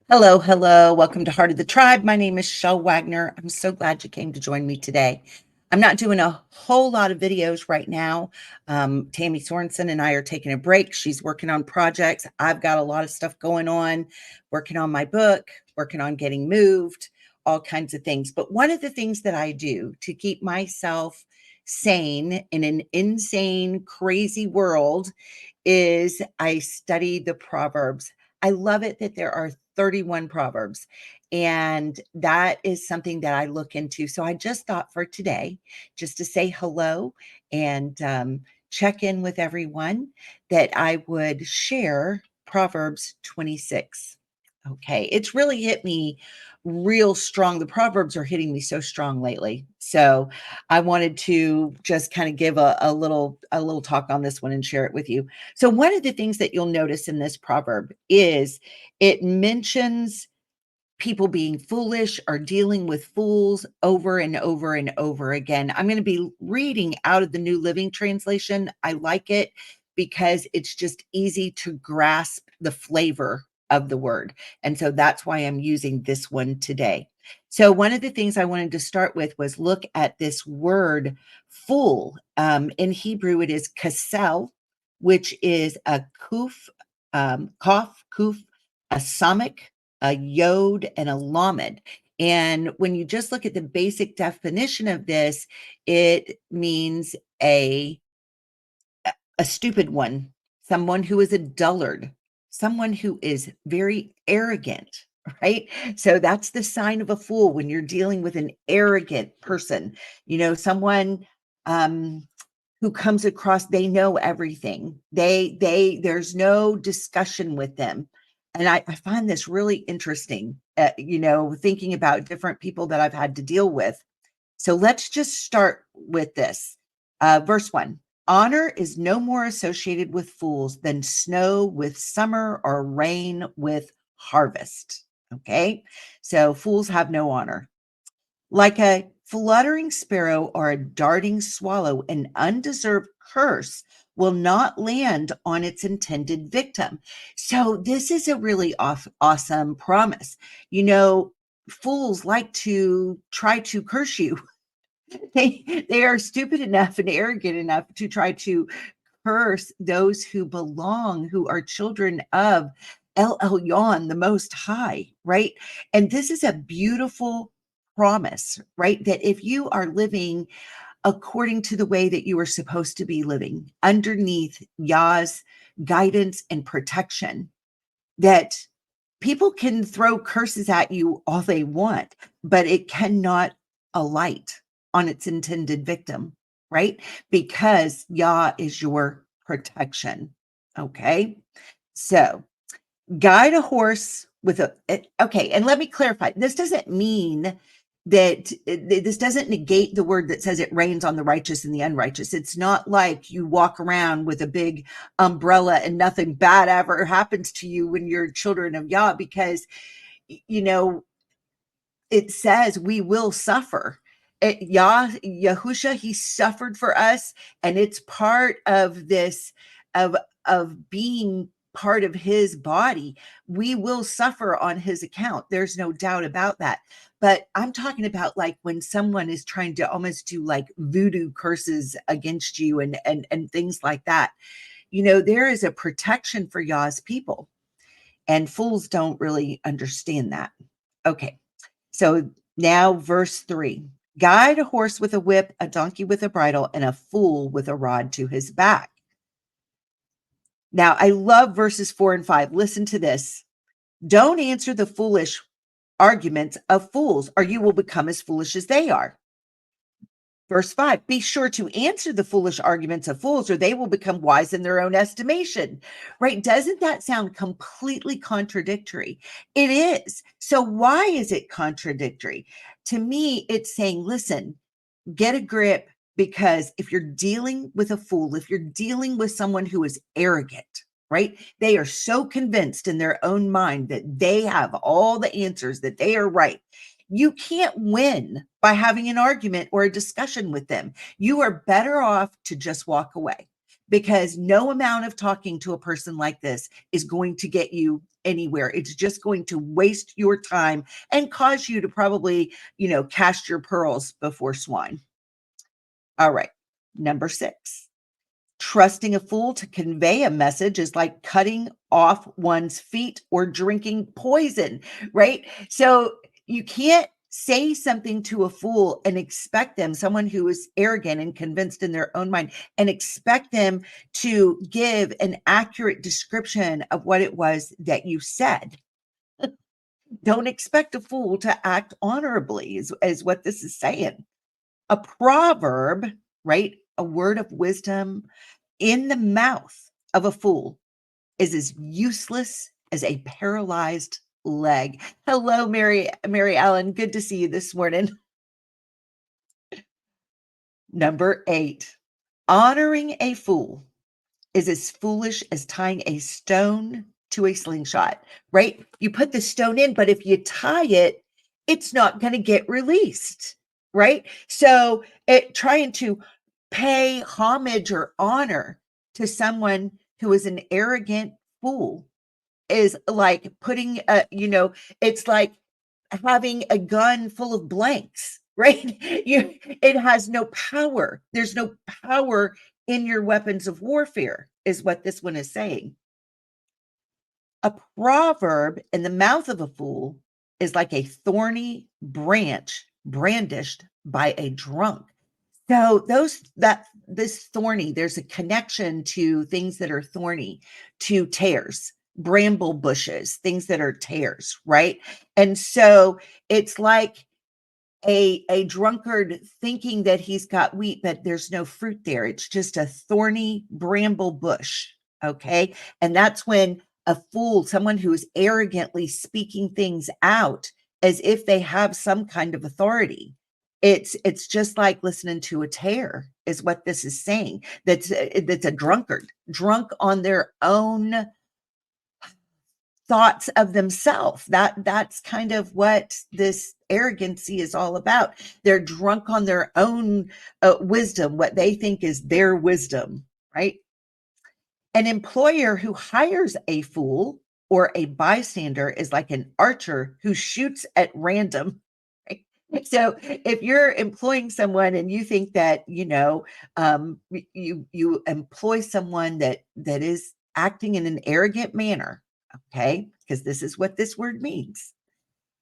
Hello, hello. Welcome to Heart of the Tribe. My name is Shel Wagner. I'm so glad you came to join me today. I'm not doing a whole lot of videos right now. Tammy Sorensen and I are taking a break. She's working on projects. I've got a lot of stuff going on, working on my book, working on getting moved, all kinds of things. But one of the things that I do to keep myself sane in an insane, crazy world is I study the Proverbs. I love it that there are 31 Proverbs, and that is something that I look into. So I just thought for today, just to say hello and check in with everyone, that I would share Proverbs 26. Okay, it's really hit me real strong. The Proverbs are hitting me so strong lately. So I wanted to just kind of give a little talk on this one and share it with you. So one of the things that you'll notice in this proverb is it mentions people being foolish or dealing with fools over and over and over again. I'm going to be reading out of the New Living Translation. I like it because it's just easy to grasp the flavor of the word. And so that's why I'm using this one today. So, one of the things I wanted to start with was look at this word fool. In Hebrew, it is kasel, which is a kuf, kaf, kuf, a samik, a yod, and a lamed. And when you just look at the basic definition of this, it means a stupid one, someone who is a dullard, someone who is very arrogant, right? So that's the sign of a fool when you're dealing with an arrogant person, someone who comes across, they know everything. There's no discussion with them. And I find this really interesting, thinking about different people that I've had to deal with. So let's just start with this. Verse 1. Honor is no more associated with fools than snow with summer or rain with harvest. Okay. So fools have no honor. Like a fluttering sparrow or a darting swallow, an undeserved curse will not land on its intended victim. So, this is a really awesome promise. Fools like to try to curse you. They are stupid enough and arrogant enough to try to curse those who belong, who are children of El Elyon, the Most High, right? And this is a beautiful promise, right? That if you are living according to the way that you are supposed to be living, underneath Yah's guidance and protection, that people can throw curses at you all they want, but it cannot alight on its intended victim, right? Because Yah is your protection. Okay. So guide a horse with okay. And let me clarify, this doesn't mean that this doesn't negate the word that says it rains on the righteous and the unrighteous. It's not like you walk around with a big umbrella and nothing bad ever happens to you when you're children of Yah, because you know it says we will suffer. Yahusha, he suffered for us, and it's part of this of being part of his body. We will suffer on his account. There's no doubt about that. But I'm talking about like when someone is trying to almost do like voodoo curses against you and things like that. There is a protection for Yah's people, and fools don't really understand that. Okay. So now, verse 3. Guide a horse with a whip, a donkey with a bridle, and a fool with a rod to his back. Now, I love verses 4 and 5. Listen to this. Don't answer the foolish arguments of fools, or you will become as foolish as they are. Verse 5, be sure to answer the foolish arguments of fools, or they will become wise in their own estimation. Right? Doesn't that sound completely contradictory? It is. So, why is it contradictory? To me, it's saying, listen, get a grip, because if you're dealing with a fool, if you're dealing with someone who is arrogant, right? They are so convinced in their own mind that they have all the answers, that they are right. You can't win by having an argument or a discussion with them. You are better off to just walk away, because no amount of talking to a person like this is going to get you anywhere. It's just going to waste your time and cause you to probably, cast your pearls before swine. All right. Number 6. Trusting a fool to convey a message is like cutting off one's feet or drinking poison, right? So you can't say something to a fool and expect them, someone who is arrogant and convinced in their own mind, and expect them to give an accurate description of what it was that you said. Don't expect a fool to act honorably, is what this is saying. A proverb, right? A word of wisdom in the mouth of a fool is as useless as a paralyzed leg. Hello, Mary Allen. Good to see you this morning. Number 8. Honoring a fool is as foolish as tying a stone to a slingshot, right? You put the stone in, but if you tie it, it's not going to get released, right? So, trying to pay homage or honor to someone who is an arrogant fool is like putting it's like having a gun full of blanks, right? It has no power. There's no power in your weapons of warfare, is what this one is saying. A proverb in the mouth of a fool is like a thorny branch brandished by a drunk. So those that this thorny, there's a connection to things that are thorny, to tares, bramble bushes, things that are tares, right? And so it's like a drunkard thinking that he's got wheat, but there's no fruit there. It's just a thorny bramble bush. Okay. And that's when a fool, someone who is arrogantly speaking things out as if they have some kind of authority. It's just like listening to a tare, is what this is saying. That's a drunkard, drunk on their own thoughts of themselves. That's kind of what this arrogancy is all about. They're drunk on their own wisdom, what they think is their wisdom, right? An employer who hires a fool or a bystander is like an archer who shoots at random. Right? So if you're employing someone and you think that you employ someone that is acting in an arrogant manner, okay, because this is what this word means,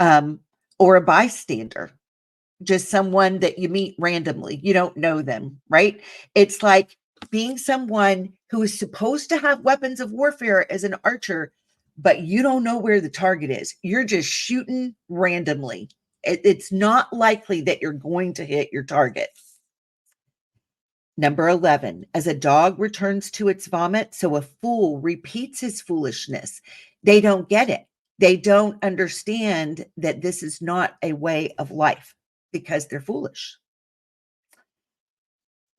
um, or a bystander, just someone that you meet randomly. You don't know them, right? It's like being someone who is supposed to have weapons of warfare as an archer, but you don't know where the target is. You're just shooting randomly. It's not likely that you're going to hit your target. Number 11, as a dog returns to its vomit, so a fool repeats his foolishness. They don't get it. They don't understand that this is not a way of life because they're foolish.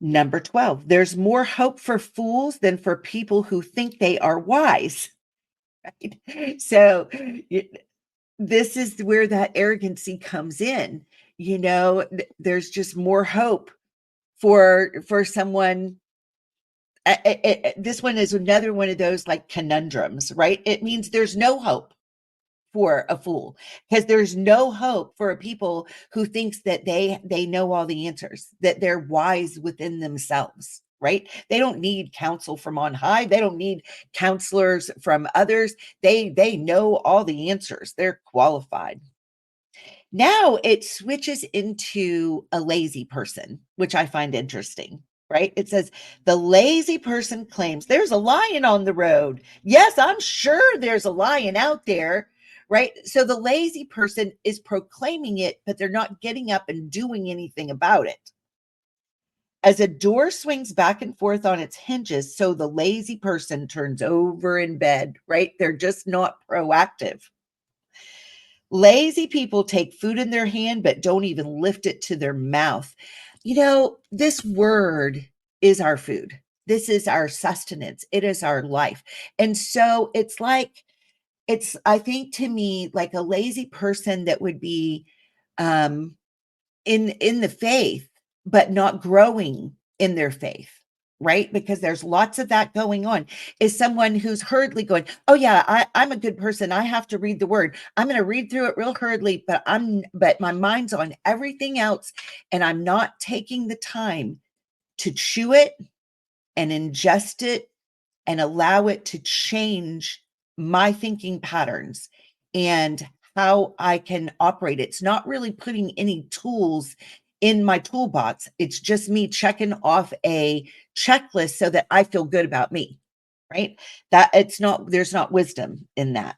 Number 12, there's more hope for fools than for people who think they are wise. Right? So this is where that arrogancy comes in. There's just more hope for someone. This one is another one of those like conundrums, right? It means there's no hope for a fool because there's no hope for a people who thinks that they know all the answers, that they're wise within themselves, right? They don't need counsel from on high. They don't need counselors from others. They know all the answers. They're qualified. Now it switches into a lazy person, which I find interesting, right? It says, the lazy person claims there's a lion on the road. Yes, I'm sure there's a lion out there, right? So the lazy person is proclaiming it, but they're not getting up and doing anything about it. As a door swings back and forth on its hinges, so the lazy person turns over in bed, right? They're just not proactive. Lazy people take food in their hand, but don't even lift it to their mouth. This word is our food. This is our sustenance. It is our life. And so I think to me, like a lazy person that would be in the faith, but not growing in their faith. right? Because there's lots of that going on. Is someone who's hurriedly going, oh yeah, I'm a good person. I have to read the word. I'm going to read through it real hurriedly, but my mind's on everything else. And I'm not taking the time to chew it and ingest it and allow it to change my thinking patterns and how I can operate. It's not really putting any tools in my toolbox. It's just me checking off a checklist so that I feel good about me, right? That it's not, there's not wisdom in that.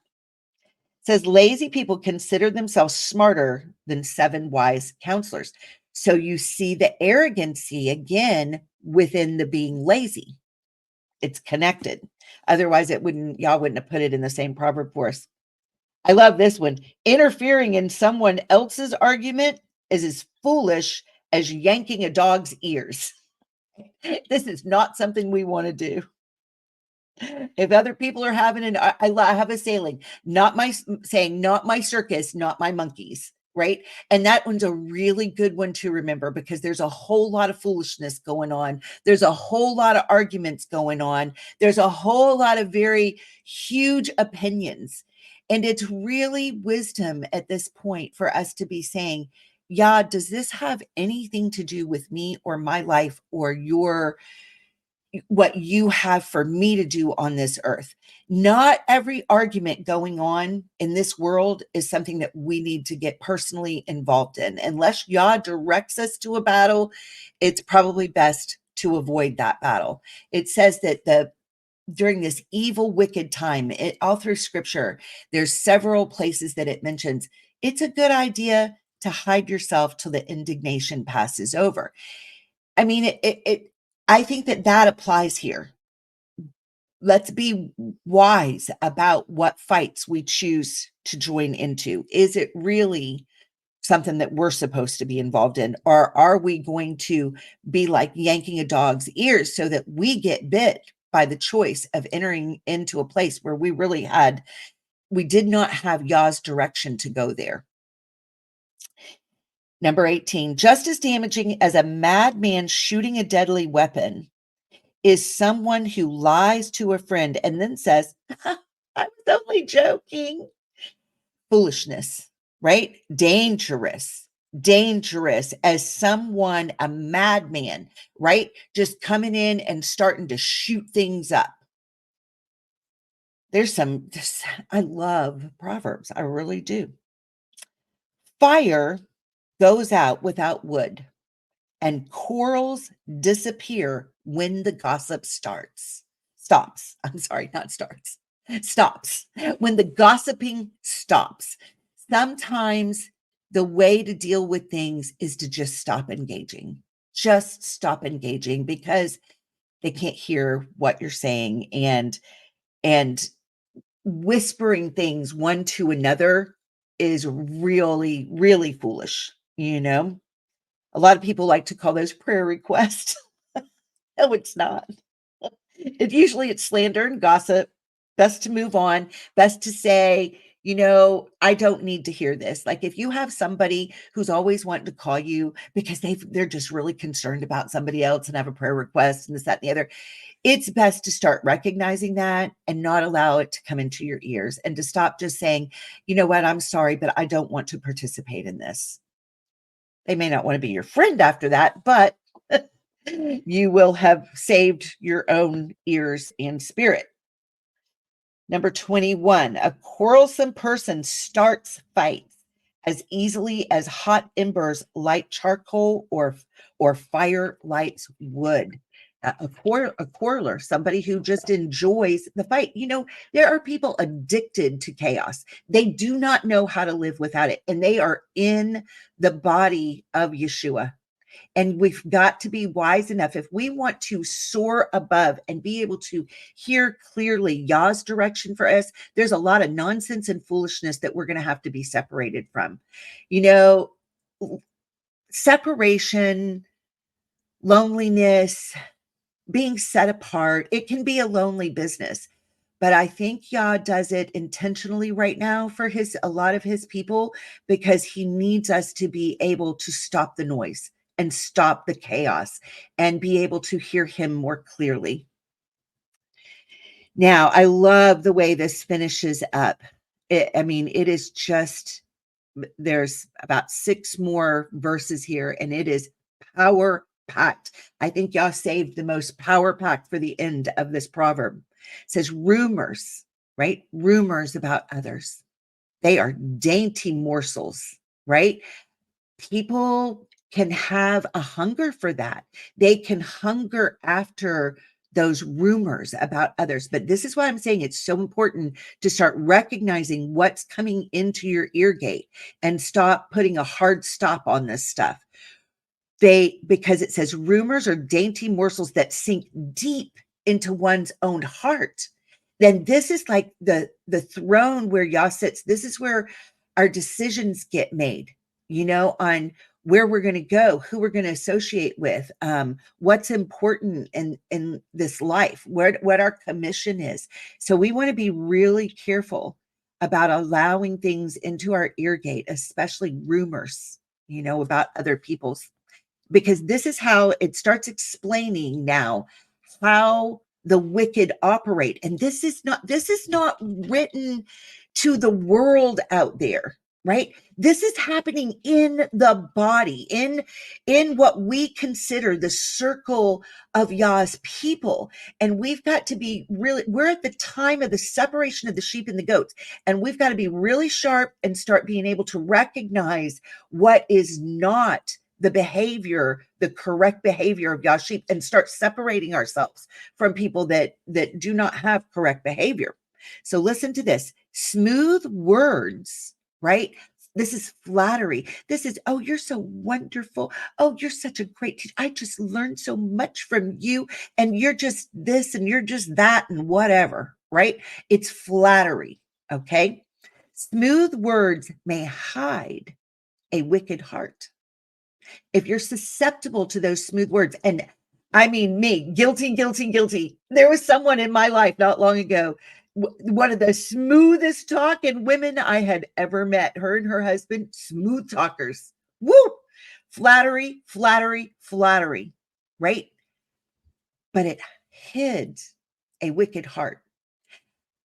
It says lazy people consider themselves smarter than seven wise counselors. So you see the arrogancy again within the being lazy. It's connected. Otherwise, it wouldn't, y'all wouldn't have put it in the same proverb for us. I love this one. Interfering in someone else's argument is as foolish as yanking a dog's ears. This is not something we want to do. If other people are having I have a saying, not my circus, not my monkeys, right? And that one's a really good one to remember because there's a whole lot of foolishness going on. There's a whole lot of arguments going on. There's a whole lot of very huge opinions. And it's really wisdom at this point for us to be saying, yeah, does this have anything to do with me or my life or what you have for me to do on this earth? Not every argument going on in this world is something that we need to get personally involved in. Unless Yah directs us to a battle, it's probably best to avoid that battle. It says that during this evil, wicked time, all through scripture, there's several places that it mentions it's a good idea to hide yourself till the indignation passes over. I mean, I think that applies here. Let's be wise about what fights we choose to join into. Is it really something that we're supposed to be involved in? Or are we going to be like yanking a dog's ears so that we get bit by the choice of entering into a place where we did not have Yah's direction to go there? Number 18, just as damaging as a madman shooting a deadly weapon is someone who lies to a friend and then says, I was only joking. Foolishness, right? Dangerous as someone, a madman, right? Just coming in and starting to shoot things up. I love Proverbs. I really do. Fire goes out without wood, and quarrels disappear when the gossip stops. I'm sorry, not starts. Stops. When the gossiping stops. Sometimes the way to deal with things is to just stop engaging. Just stop engaging because they can't hear what you're saying, and whispering things one to another is really, really foolish, you know? A lot of people like to call those prayer requests. No, it's not. It's slander and gossip. Best to move on. Best to say, I don't need to hear this. Like if you have somebody who's always wanting to call you because they're just really concerned about somebody else and have a prayer request and this, that, and the other, it's best to start recognizing that and not allow it to come into your ears and to stop just saying, you know what, I'm sorry, but I don't want to participate in this. They may not want to be your friend after that, but you will have saved your own ears and spirit. Number 21, a quarrelsome person starts fights as easily as hot embers light charcoal or fire lights wood. A quarreler, somebody who just enjoys the fight. There are people addicted to chaos. They do not know how to live without it, and they are in the body of Yeshua. And we've got to be wise enough if we want to soar above and be able to hear clearly Yah's direction for us. There's a lot of nonsense and foolishness that we're going to have to be separated from. Separation, loneliness, being set apart, it can be a lonely business. But I think Yah does it intentionally right now for a lot of his people, because he needs us to be able to stop the noise and stop the chaos and be able to hear him more clearly. Now, I love the way this finishes up. I mean, it is just, there's about 6 more verses here, and it is power packed. I think y'all saved the most power packed for the end of this proverb. It says rumors, right? Rumors about others. They are dainty morsels, right? People can have a hunger for that. They can hunger after those rumors about others. But this is why I'm saying it's so important to start recognizing what's coming into your ear gate and stop putting a hard stop on this stuff. Because it says rumors are dainty morsels that sink deep into one's own heart. Then this is like the throne where Yah sits. This is where our decisions get made, on where we're going to go, who we're going to associate with, what's important in this life, what our commission is. So we want to be really careful about allowing things into our ear gate, especially rumors, about other people's, because this is how it starts explaining now how the wicked operate. And this is not written to the world out there, right? This is happening in the body, in what we consider the circle of Yah's people. And we've got to be really, we're at the time of the separation of the sheep and the goats, and we've got to be really sharp and start being able to recognize what is not the correct behavior of Yah's sheep, and start separating ourselves from people that do not have correct behavior. So listen to this. Smooth words, right? This is flattery. This is, oh, you're so wonderful. Oh, you're such a great teacher. I just learned so much from you, and you're just this and you're just that and whatever, right? It's flattery, okay? Smooth words may hide a wicked heart. If you're susceptible to those smooth words, and I mean, me, guilty, guilty, guilty. There was someone in my life not long ago, one of the smoothest talking women I had ever met. Her and her husband, smooth talkers. Woo! Flattery, flattery, flattery, right? But it hid a wicked heart.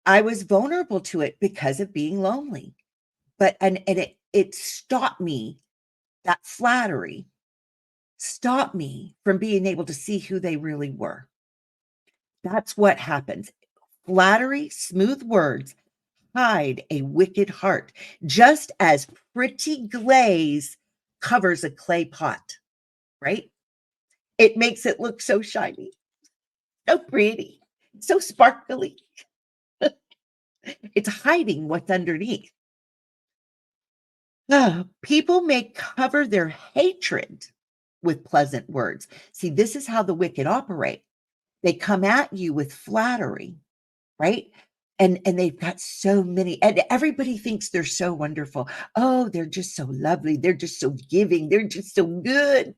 I was vulnerable to it because of being lonely. But and it stopped me, that flattery stop me from being able to see who they really were. That's what happens. Flattery, smooth words hide a wicked heart, just as pretty glaze covers a clay pot, right? It makes it look so shiny, so pretty, so sparkly. It's hiding what's underneath. People may cover their hatred with pleasant words. See, this is how the wicked operate. They come at you with flattery, right? And they've got so many, and everybody thinks they're so wonderful. Oh, they're just so lovely. They're just so giving. They're just so good.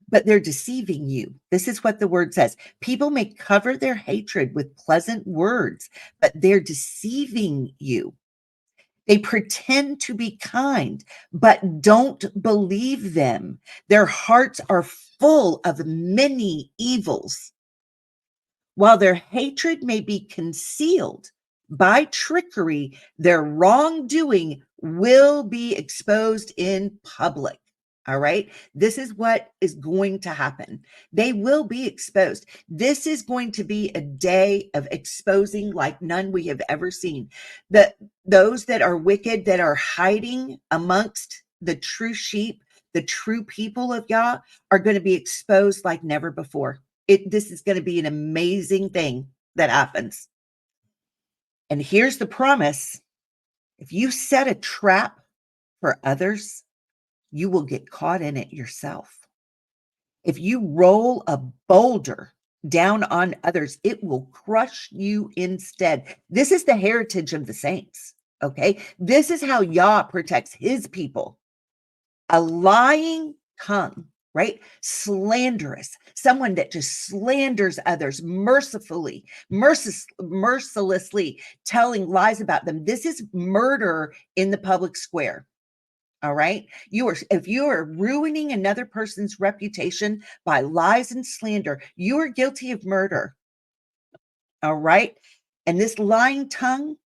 But they're deceiving you. This is what the word says. People may cover their hatred with pleasant words, but they're deceiving you. They pretend to be kind, but don't believe them. Their hearts are full of many evils. While their hatred may be concealed by trickery, their wrongdoing will be exposed in public. All right. This is what is going to happen. They will be exposed. This is going to be a day of exposing like none we have ever seen. Those that are wicked, that are hiding amongst the true sheep, the true people of Yah, are going to be exposed like never before. This is going to be an amazing thing that happens. And here's the promise. If you set a trap for others, you will get caught in it yourself. If you roll a boulder down on others, it will crush you instead. This is the heritage of the saints. Okay. This is how Yah protects his people. A lying tongue, right? Slanderous, someone that just slanders others mercilessly telling lies about them. This is murder in the public square. All right. If you are ruining another person's reputation by lies and slander, you are guilty of murder. All right. And this lying tongue,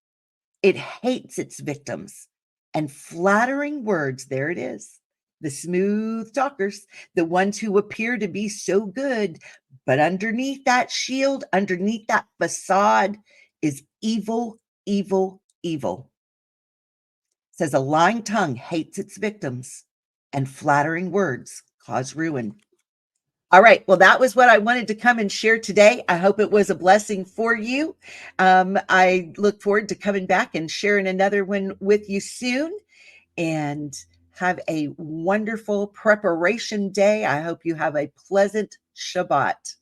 it hates its victims. And flattering words, there it is. The smooth talkers, the ones who appear to be so good, but underneath that shield, underneath that facade is evil, evil, evil. It says a lying tongue hates its victims, and flattering words cause ruin. All right. Well, that was what I wanted to come and share today. I hope it was a blessing for you. I look forward to coming back and sharing another one with you soon. And have a wonderful preparation day. I hope you have a pleasant Shabbat.